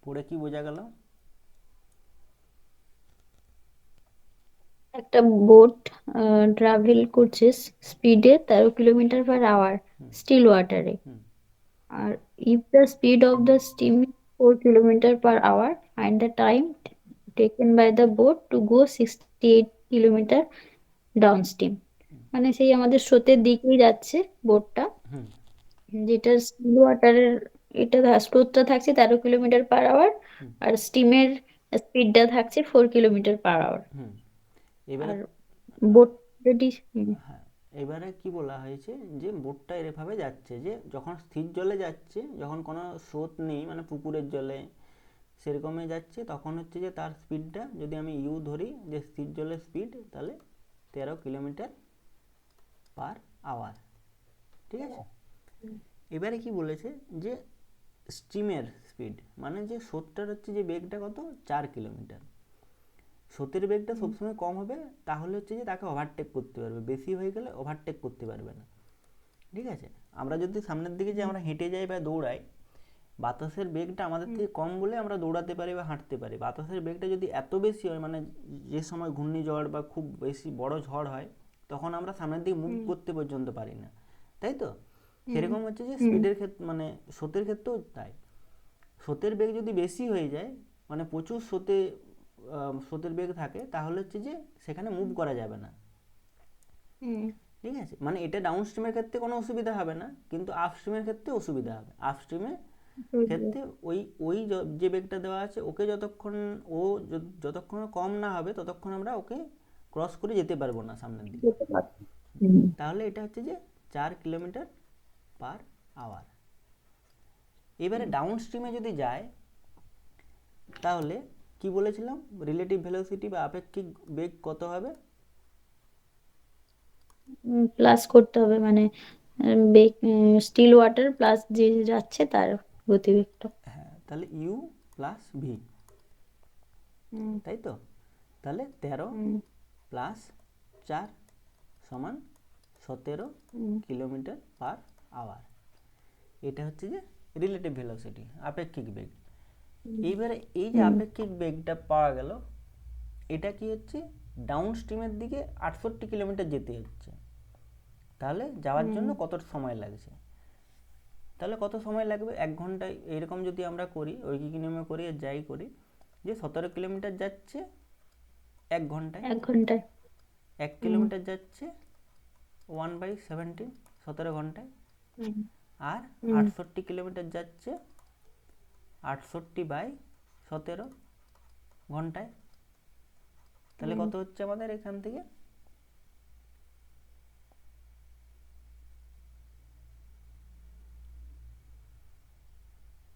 পড়ে কি বোঝা গেল? একটা বোট ট্রাভেল করছে স্পিডে 13 kilometre per hour hmm still ওয়াটারে। হুম আর if the speed of the stream 4 kilometre per hour, find the time taken by the boat to go 68 kilometre downstream. মানে সেই আমাদের স্রোতের দিকেই যাচ্ছে বোটটা, হুম যেটা স্টিল ওয়াটারের, এটা স্রোতটা থাকছে 13 কিলোমিটার পার আওয়ার, হুম আর স্টিমের স্পিডটা থাকছে 4 কিলোমিটার পার আওয়ার। হুম এবারে আর বোট যদি হ্যাঁ, এবারে কি বলা হয়েছে যে বোটটা এভাবে যাচ্ছে যে যখন স্থির জলে যাচ্ছে, যখন কোনো স্রোত নেই মানে পুকুরের জলে সেরকমই যাচ্ছে, তখন হচ্ছে যে তার স্পিডটা যদি আমি ইউ ধরি, যে স্থির জলের স্পিড, তাহলে 13 কিলোমিটার পার আওয়ার। ঠিক আছে। এবারে কি বলেছে যে স্টিমের স্পিড মানে যে স্রোতটার হচ্ছে যে বেগটা কত, 4 কিলোমিটার। স্রোতের বেগটা সবসময় কম হবে, তাহলে হচ্ছে যে তাকে ওভারটেক করতে পারবে, বেশি হয়ে গেলে ওভারটেক করতে পারবে না। ঠিক আছে। আমরা যদি সামনের দিকে যে আমরা হেঁটে যাই বা দৌড়াই, বাতাসের বেগটা আমাদের থেকে কম বলে আমরা দৌড়াতে পারি বা হাঁটতে পারি। বাতাসের বেগটা যদি এত বেশি হয়, মানে যে সময় ঘূর্ণিঝড় বা খুব বেশি বড় ঝড় হয়, তখন আমরা সামনের দিকে মুভ করতে পর্যন্ত পারি না, তাই তো? সেরকম হচ্ছে যে স্পিডের ক্ষেত্রে মানে স্রোতের ক্ষেত্রেও তাই। স্রোতের বেগ যদি বেশি হয়ে যায়, মানে প্রচুর স্রোতের বেগ থাকে, তাহলে হচ্ছে যে সেখানে মুভ করা যাবে না। ঠিক আছে, মানে এটা ডাউন স্ট্রিমের ক্ষেত্রে কোনো অসুবিধা হবে না, কিন্তু আপ স্ট্রিমের ক্ষেত্রে অসুবিধা হবে। আপ স্ট্রিমে ক্ষেত্রে ওই ওই যে বেগটা দেওয়া আছে ওকে যতক্ষণ ও যতক্ষণ কম না হবে ততক্ষণ আমরা ওকে ক্রস করে যেতে পারবো না সামনের দিকে। যেতে পারবে। হুম। তাহলে এটা হচ্ছে যে 4 কিলোমিটার পার আওয়ার। এবারে ডাউন স্ট্রিমে যদি যায়, তাহলে কি বলেছিলাম, রিলেটিভ ভেলোসিটি বা আপেক্ষিক বেগ কত হবে? প্লাস করতে হবে, মানে স্টিল ওয়াটার প্লাস যে যাচ্ছে তার গতিবেগটা। হ্যাঁ, তাহলে ইউ প্লাস ভি, হুম। তাই তো? তাহলে 13 হুম। প্লাস 4 সমান 17 কিলোমিটার পার আওয়ার। এটা হচ্ছে যে রিলেটিভ ভেলোসিটি, আপেক্ষিক বেগ। হুম। এইবারে এই যে হুম। আপেক্ষিক বেগটা পাওয়া গেল, এটা কি হচ্ছে, ডাউন স্ট্রিমের দিকে 68 কিলোমিটার যেতে হচ্ছে। তাহলে যাওয়ার হুম। জন্য কত সময় লাগছে? তাহলে কত সময় লাগবে 1 ঘন্টায়? এরকম যদি আমরা করি, ঐকিক নিয়মে করি আর যাই করি, যে 17 কিলোমিটার যাচ্ছে 1 ঘন্টায়, 1 ঘন্টায়। হুম।1 কিলোমিটার যাচ্ছে 1/17, 17 ঘন্টায়। হুম। আর হুম। 68 কিলোমিটার যাচ্ছে 68/17 ঘন্টায়। তাহলে হুম। কত হচ্ছে আমাদের এখান থেকে?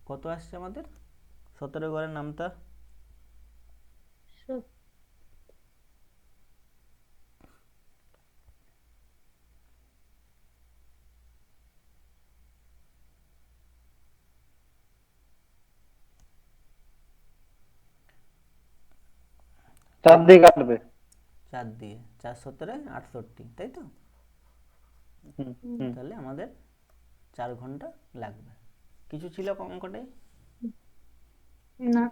কত আসছে আমাদের? 17 ঘরের নামতা? সো- চার দিয়ে কাটবে। 4 দিয়ে, 4×17 = 68, তাই তো? হুম হুম। হুম। তাহলে আমাদের 4 ঘন্টা লাগবে। কিছু ছিল অঙ্কটাই? না।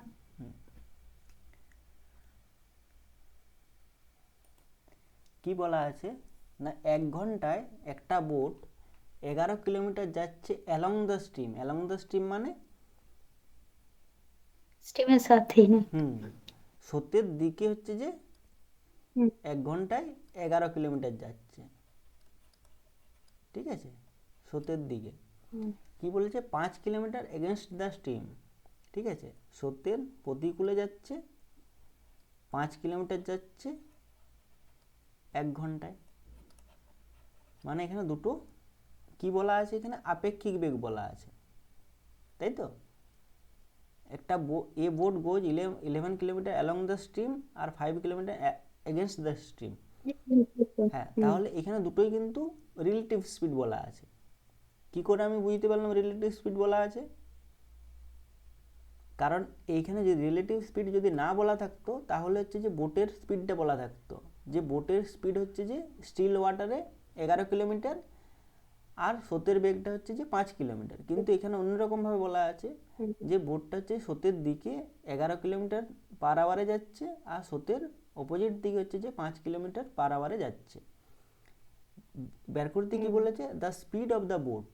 কি বলা আছে না, 1 ঘন্টায় একটা বোট 11 কিলোমিটার যাচ্ছে along the stream. Along the stream মানে স্টিমের সাথেই না। স্রোতের দিকে হচ্ছে যে হুম। 1 ঘন্টায় 11 কিলোমিটার যাচ্ছে। ঠিক আছে, স্রোতের দিকে। হুম। কি বলেছে, 5 কিলোমিটার এগেনস্ট দ্য স্ট্রিম। ঠিক আছে, স্রোতের প্রতিকূলে যাচ্ছে, 5 কিলোমিটার যাচ্ছে 1 ঘন্টায়। মানে এখানে দুটো কি বলা আছে, এখানে আপেক্ষিক বেগ বলা আছে, তাই তো? একটা a boat goes 11 kilometre along the stream আর 5 কিলোমিটার এগেনস্ট দ্য স্ট্রিম। হ্যাঁ, হুম। তাহলে এখানে দুটোই কিন্তু রিলেটিভ স্পিড বলা আছে। কি করে আমি বুঝতে পারলাম রিলেটিভ স্পিড বলা আছে? কারণ এইখানে যে রিলেটিভ স্পিড যদি না বলা থাকতো, তাহলে হচ্ছে যে বোটের স্পিডটা বলা থাকতো, যে বোটের স্পিড হচ্ছে যে স্টিল ওয়াটারে 11 কিলোমিটার, আর স্রোতের বেগটা হচ্ছে যে 5 কিলোমিটার। কিন্তু এখানে অন্যরকমভাবে বলা আছে যে বোটটা হচ্ছে স্রোতের দিকে 11 কিলোমিটার পার আওয়ারে যাচ্ছে, আর স্রোতের অপোজিট দিকে হচ্ছে যে 5 কিলোমিটার পার আওয়ারে যাচ্ছে। বের করতে কি বলেছে, the speed of the boat,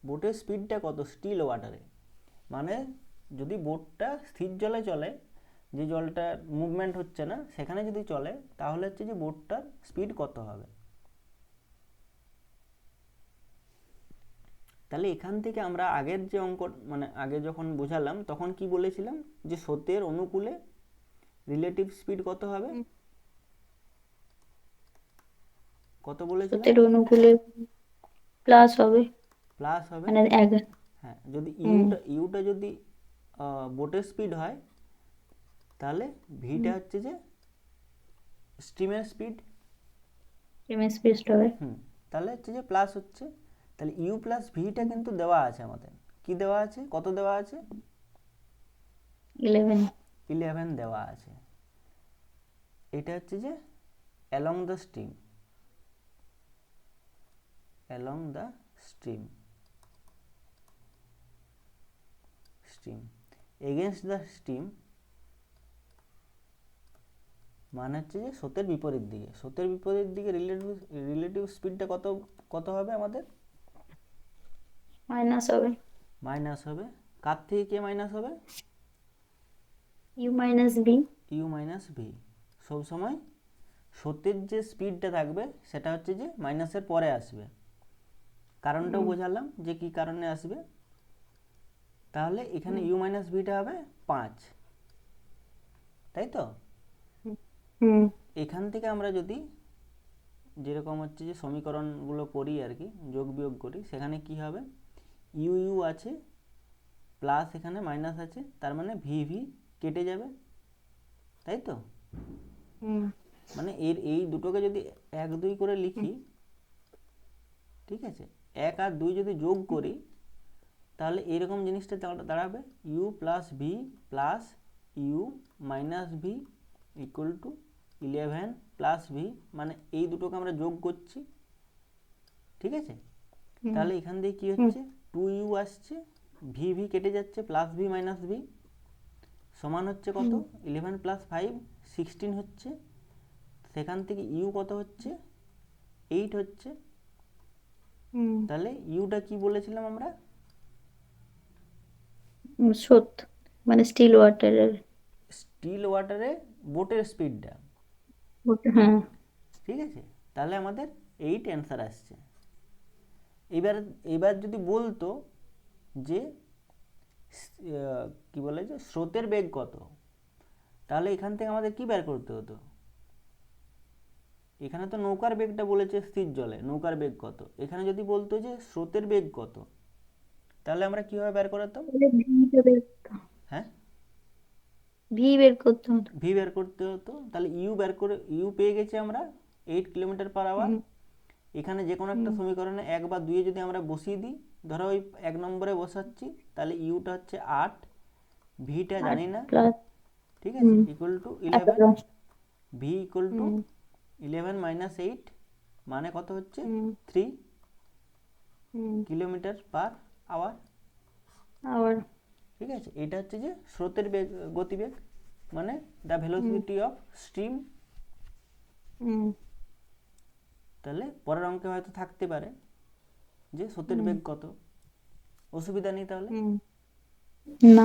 বোটের স্পিডটা কত স্টিল ওয়াটারে, মানে যদি বোটটা স্থির জলে চলে, যে জলটা মুভমেন্ট হচ্ছে না সেখানে যদি চলে, তাহলে হচ্ছে যে বোটটার স্পিড কত হবে। তাহলে এখান থেকে আমরা আগের যে অঙ্ক, মানে আগে যখন বোঝালাম তখন কি বলেছিলাম, যে স্রোতের অনুকূলে রিলেটিভ স্পিড কত হবে, কত বলেছিলাম, স্রোতের অনুকূলে প্লাস হবে, প্লাস হবে। মানে 11। হ্যাঁ, যদি হুম ইউটা যদি বোটের স্পিড হয়, তাহলে ভিটা হচ্ছে যে স্টিমের স্পিড। এমএস স্পিড হবে তাহলে হচ্ছে যে প্লাস হচ্ছে, তাহলে ইউ প্লাস ভিটা কিন্তু দেওয়া আছে আমাদের। কি দেওয়া আছে, কত দেওয়া আছে, 11। 11 দেওয়া আছে। এটা হচ্ছে যে along the stream, along the stream, against the stream মানে হচ্ছে যে স্রোতের বিপরীত দিকে, স্রোতের বিপরীত দিকে রিলেটিভ স্পিডটা কত কত হবে আমাদের, মাইনাস হবে, মাইনাস হবে। কার থেকে কে মাইনাস হবে, U minus B. U minus V. সবসময় স্রোতের যে স্পিডটা থাকবে সেটা হচ্ছে যে মাইনাসের পরে আসবে। কারণটাও বোঝালাম যে কি কারণে আসবে। তাহলে এখানে ইউ মাইনাস ভিটা হবে 5, তাই তো। হুম এখান থেকে আমরা যদি যেরকম হচ্ছে যে সমীকরণগুলো করি আর কি, যোগ বিয়োগ করি, সেখানে কি হবে, ইউ ইউ আছে প্লাস এখানে মাইনাস আছে, তার মানে ভি ভি কেটে যাবে, তাই তো। হুম মানে এই দুটোকে যদি 1 2 করে লিখি, ঠিক আছে, 1 আর 2 যদি যোগ করি, তাহলে এরকম জিনিসটা দাঁড়াবে U plus V plus U minus V equal to 11 plus V, মানে এই দুটোকে আমরা যোগ করছি, ঠিক আছে। তাহলে এখান দিয়ে কি হচ্ছে, 2u আসছে, ভি ভি কেটে যাচ্ছে, প্লাস ভি মাইনাস ভি সমান হচ্ছে কত, 11 প্লাস 5 16 হচ্ছে। সেখান থেকে ইউ কত হচ্ছে, 8 হচ্ছে। তাহলে ইউটা কি বলেছিলাম আমরা, স্রোত মানে স্টিল ওয়াটারের। স্টিল ওয়াটারে বোটের স্পিডটা, হ্যাঁ ঠিক আছে। তাহলে আমাদের 8 অ্যান্সার আসছে। এবার এবার যদি বলতো যে কি বলে যে স্রোতের বেগ কত, তাহলে এখান থেকে আমাদের কি বের করতে হতো, এখানে তো নৌকার বেগটা বলেছে স্থির জলে, নৌকার বেগ কত, এখানে যদি বলতো যে স্রোতের বেগ কত, তাহলে আমরা কিভাবে বের করাতাম, হ্যাঁ ভি বের করতে হতো। ভি বের করতে হতো। তাহলে ইউ বের করে ইউ পেয়ে গেছি আমরা 8 কিলোমিটার পার আওয়ার। এখানে যে কোনো একটা সমীকরণে 1 বা 2 যদি আমরা বসিয়ে দিই, ধরো ওই 1 নম্বরে বসাচ্ছি, তাহলে ইউটা হচ্ছে 8, ভিটা জানি না, প্লাস ঠিক আছে, equal to 11, 11। V equal to 11 minus 8 মানে কত হচ্ছে 3 কিলোমিটার পার আওয়ার, আবার ঠিক আছে। এটা হচ্ছে যে স্রোতের বেগ, গতিবেগ, মানে দ্য ভেলোসিটি অফ স্ট্রিম। তাহলে পরের অঙ্কে হয়তো থাকতে পারে যে স্রোতের বেগ কত, অসুবিধা নেই তাহলে। না।